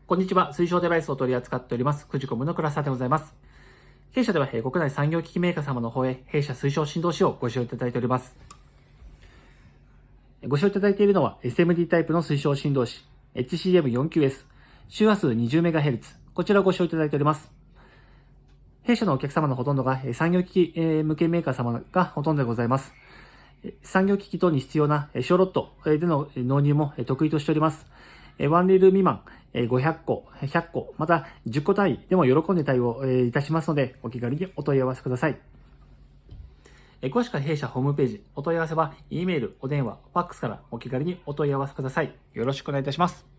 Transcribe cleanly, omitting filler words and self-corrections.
こんにちは。水晶デバイスを取り扱っております。くじこむの倉沢でございます。弊社では、国内産業機器メーカー様の方へ、弊社水晶振動子をご使用いただいております。ご使用いただいているのは、SMD タイプの水晶振動子、HCM49S、周波数 20MHz、こちらをご使用いただいております。弊社のお客様のほとんどが、産業機器向けメーカー様がほとんどでございます。産業機器等に必要な小ロットでの納入も得意としております。ワンリール未満、500個、100個、また10個単位でも喜んで対応いたしますので、お気軽にお問い合わせください。詳しくは弊社ホームページ、お問い合わせは E メール、お電話、ファックスからお気軽にお問い合わせください。よろしくお願いいたします。